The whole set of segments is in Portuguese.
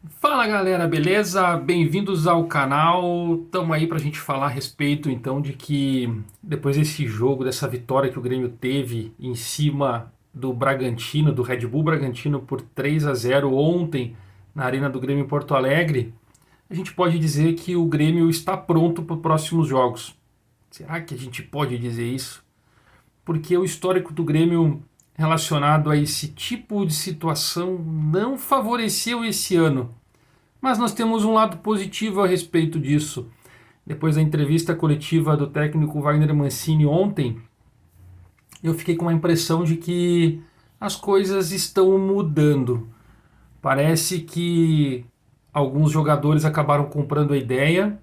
Fala galera, beleza? Bem-vindos ao canal. Estamos aí para a gente falar a respeito então de que depois desse jogo, dessa vitória que o Grêmio teve em cima do Bragantino, do Red Bull Bragantino por 3-0 ontem na Arena do Grêmio em Porto Alegre, a gente pode dizer que o Grêmio está pronto para os próximos jogos. Será que a gente pode dizer isso? Porque o histórico do Grêmio relacionado a esse tipo de situação não favoreceu esse ano. Mas nós temos um lado positivo a respeito disso. Depois da entrevista coletiva do técnico Wagner Mancini ontem, eu fiquei com a impressão de que as coisas estão mudando. Parece que alguns jogadores acabaram comprando a ideia,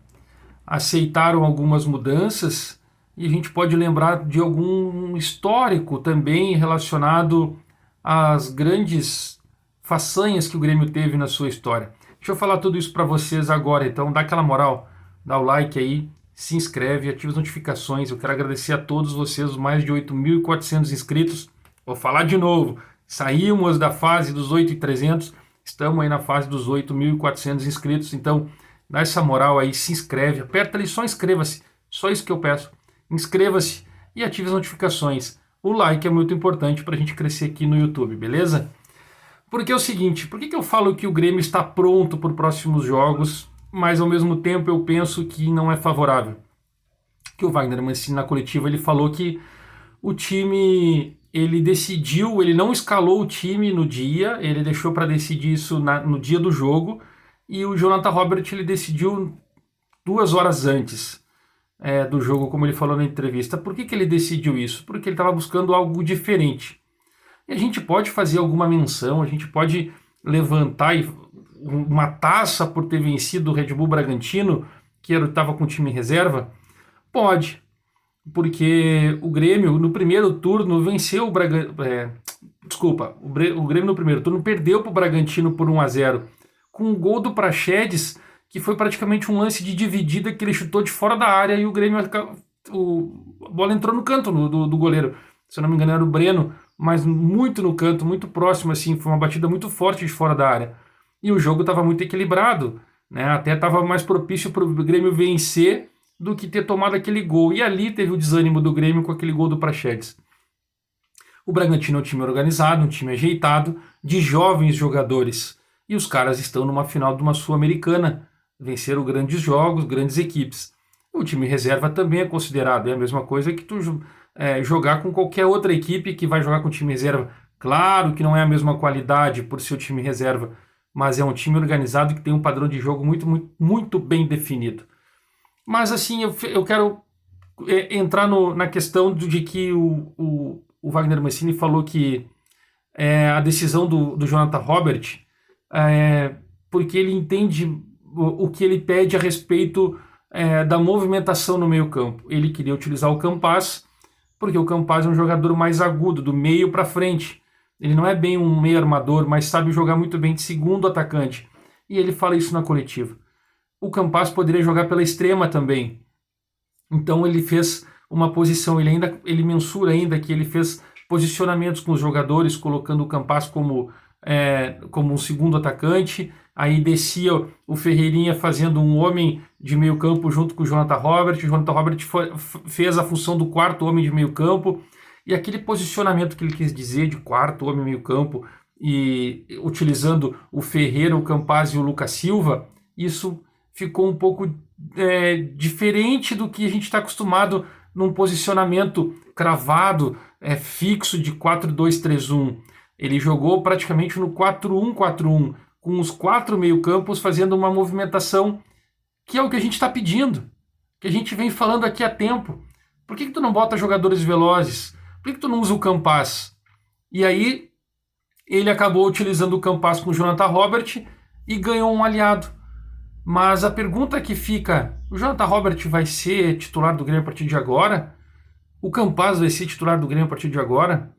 aceitaram algumas mudanças e a gente pode lembrar de algum histórico também relacionado às grandes façanhas que o Grêmio teve na sua história. Deixa eu falar tudo isso para vocês agora, então dá aquela moral, dá o like aí, se inscreve, ativa as notificações. Eu quero agradecer a todos vocês, os mais de 8.400 inscritos. Vou falar de novo, saímos da fase dos 8.300, estamos aí na fase dos 8.400 inscritos, então dá essa moral aí, se inscreve, aperta ali, só inscreva-se, só isso que eu peço. Inscreva-se e ative as notificações. O like é muito importante para a gente crescer aqui no YouTube, beleza? Porque é o seguinte, por que eu falo que o Grêmio está pronto para os próximos jogos, mas ao mesmo tempo eu penso que não é favorável? Que o Wagner Mancini na coletiva ele falou que o time ele decidiu, ele não escalou o time no dia, ele deixou para decidir isso no dia do jogo, e o Jonathan Robert ele decidiu 2 horas antes do jogo, como ele falou na entrevista. Por que ele decidiu isso? Porque ele estava buscando algo diferente. E a gente pode fazer alguma menção, a gente pode levantar uma taça por ter vencido o Red Bull Bragantino, que estava com o time em reserva? Pode, porque o Grêmio no primeiro turno venceu o Bragantino. Desculpa, o Grêmio no primeiro turno perdeu para o Bragantino por 1-0, com um gol do Praxedes, que foi praticamente um lance de dividida que ele chutou de fora da área e o Grêmio. A bola entrou no canto do goleiro. Se eu não me engano, era o Breno, mas muito no canto, muito próximo, assim, foi uma batida muito forte de fora da área. E o jogo estava muito equilibrado, né? Até estava mais propício para o Grêmio vencer do que ter tomado aquele gol. E ali teve o desânimo do Grêmio com aquele gol do Praxedes. O Bragantino é um time organizado, um time ajeitado, de jovens jogadores. E os caras estão numa final de uma Sul-Americana. Venceram grandes jogos, grandes equipes. O time reserva também é considerado, é a mesma coisa que tu jogar com qualquer outra equipe que vai jogar com o time reserva. Claro que não é a mesma qualidade por ser o time reserva, mas é um time organizado que tem um padrão de jogo muito, muito, muito bem definido. Mas assim, eu quero entrar na questão de que o Wagner Mancini falou que a decisão do Jonathan Robert, porque ele entende o que ele pede a respeito da movimentação no meio campo. Ele queria utilizar o Campaz, porque o Campaz é um jogador mais agudo, do meio para frente. Ele não é bem um meio armador, mas sabe jogar muito bem de segundo atacante. E ele fala isso na coletiva. O Campaz poderia jogar pela extrema também. Então ele fez uma posição, ele mensura ainda que ele fez posicionamentos com os jogadores, colocando o Campaz como um segundo atacante. Aí descia o Ferreirinha fazendo um homem de meio campo junto com o Jonathan Robert. O Jonathan Robert fez a função do quarto homem de meio campo. E aquele posicionamento que ele quis dizer de quarto homem meio campo, e utilizando o Ferreira, o Campaz e o Lucas Silva, isso ficou um pouco diferente do que a gente está acostumado num posicionamento cravado, fixo de 4-2-3-1. Ele jogou praticamente no 4-1-4-1, com os 4 meio-campos fazendo uma movimentação que é o que a gente está pedindo, que a gente vem falando aqui há tempo. Por que tu não bota jogadores velozes? Por que tu não usa o Campaz? E aí ele acabou utilizando o Campaz com o Jonathan Robert e ganhou um aliado. Mas a pergunta que fica, o Jonathan Robert vai ser titular do Grêmio a partir de agora? O Campaz vai ser titular do Grêmio a partir de agora?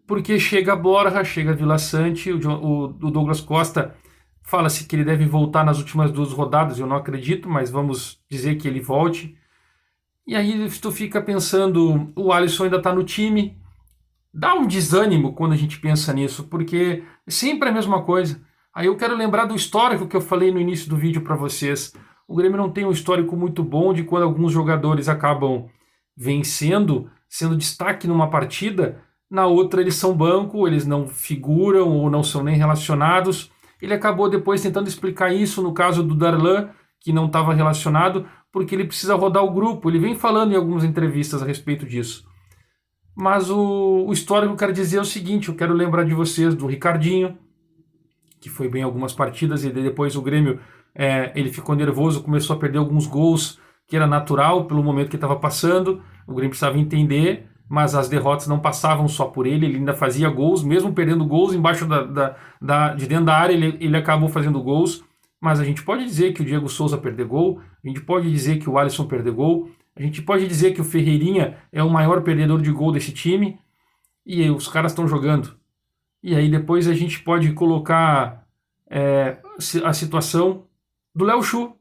Porque chega a Borja, chega a Vila Sante, o Douglas Costa fala-se que ele deve voltar nas últimas 2 rodadas, eu não acredito, mas vamos dizer que ele volte. E aí tu fica pensando, o Alisson ainda está no time. Dá um desânimo quando a gente pensa nisso, porque sempre é a mesma coisa. Aí eu quero lembrar do histórico que eu falei no início do vídeo para vocês. O Grêmio não tem um histórico muito bom de quando alguns jogadores acabam vencendo, sendo destaque numa partida, na outra eles são banco, eles não figuram ou não são nem relacionados. Ele acabou depois tentando explicar isso no caso do Darlan, que não estava relacionado, porque ele precisa rodar o grupo. Ele vem falando em algumas entrevistas a respeito disso. Mas o histórico que eu quero dizer é o seguinte, eu quero lembrar de vocês do Ricardinho, que foi bem algumas partidas, e depois o Grêmio ele ficou nervoso, começou a perder alguns gols, que era natural pelo momento que estava passando, o Grêmio precisava entender, mas as derrotas não passavam só por ele ainda fazia gols, mesmo perdendo gols embaixo de dentro da área, ele acabou fazendo gols, mas a gente pode dizer que o Diego Souza perdeu gol, a gente pode dizer que o Alisson perdeu gol, a gente pode dizer que o Ferreirinha é o maior perdedor de gol desse time, e aí os caras estão jogando. E aí depois a gente pode colocar a situação do Léo Chu,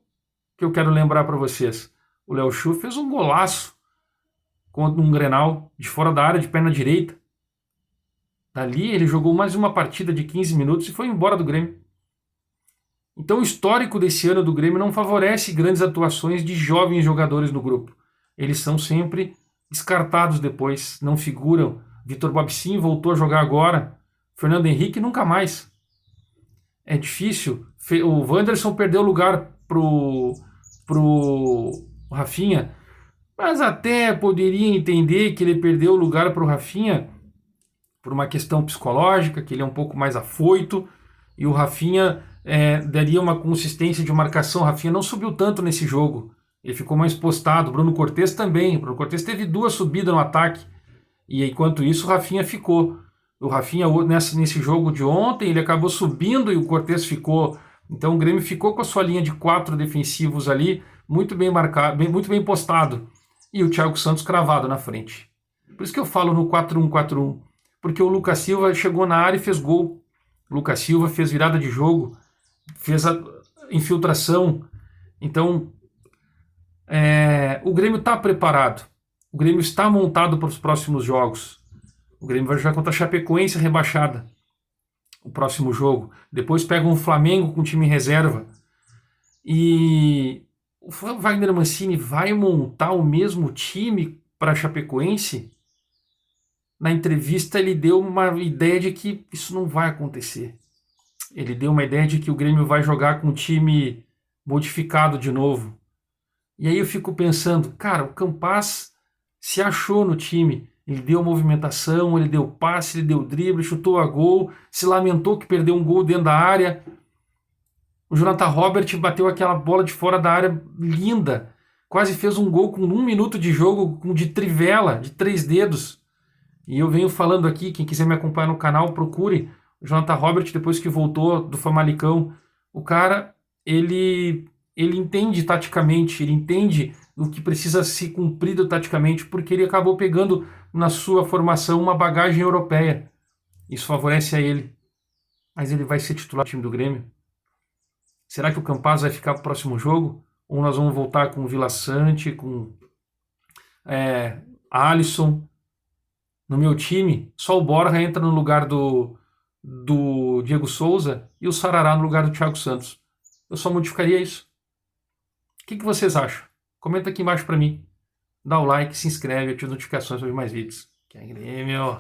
que eu quero lembrar para vocês. O Léo Chu fez um golaço contra um Grenal, de fora da área, de perna direita. Dali ele jogou mais uma partida de 15 minutos e foi embora do Grêmio. Então o histórico desse ano do Grêmio não favorece grandes atuações de jovens jogadores no grupo. Eles são sempre descartados depois, não figuram. Vitor Babicin voltou a jogar agora, Fernando Henrique nunca mais. É difícil. O Wanderson perdeu lugar pro Rafinha, mas até poderia entender que ele perdeu o lugar pro Rafinha por uma questão psicológica, que ele é um pouco mais afoito, e o Rafinha daria uma consistência de marcação. O Rafinha não subiu tanto nesse jogo, ele ficou mais postado. Bruno Cortes também. Bruno Cortes teve 2 subidas no ataque, e enquanto isso o Rafinha ficou. O Rafinha, nesse jogo de ontem, ele acabou subindo e o Cortes ficou. Então o Grêmio ficou com a sua linha de 4 defensivos ali, muito bem marcado, muito bem postado. E o Thiago Santos cravado na frente. Por isso que eu falo no 4-1-4-1. Porque o Lucas Silva chegou na área e fez gol. O Lucas Silva fez virada de jogo, fez a infiltração. Então, o Grêmio está preparado. O Grêmio está montado para os próximos jogos. O Grêmio vai jogar contra a Chapecoense rebaixada, o próximo jogo. Depois pega um Flamengo com time em reserva. E o Wagner Mancini vai montar o mesmo time para a Chapecoense? Na entrevista ele deu uma ideia de que isso não vai acontecer. Ele deu uma ideia de que o Grêmio vai jogar com um time modificado de novo. E aí eu fico pensando, cara, o Campaz se achou no time. Ele deu movimentação, ele deu passe, ele deu drible, chutou a gol, se lamentou que perdeu um gol dentro da área. O Jonathan Robert bateu aquela bola de fora da área linda. Quase fez um gol com 1 minuto de jogo, de trivela, de 3 dedos. E eu venho falando aqui, quem quiser me acompanhar no canal, procure o Jonathan Robert depois que voltou do Famalicão. O cara, ele entende taticamente, ele entende o que precisa ser cumprido taticamente, porque ele acabou pegando na sua formação uma bagagem europeia. Isso favorece a ele. Mas ele vai ser titular do time do Grêmio? Será que o Campaz vai ficar para o próximo jogo? Ou nós vamos voltar com o Vila Sante, com Alisson? No meu time, só o Borja entra no lugar do Diego Souza e o Sarará no lugar do Thiago Santos. Eu só modificaria isso. O que vocês acham? Comenta aqui embaixo para mim. Dá o like, se inscreve, ativa as notificações para mais vídeos. Que é Grêmio!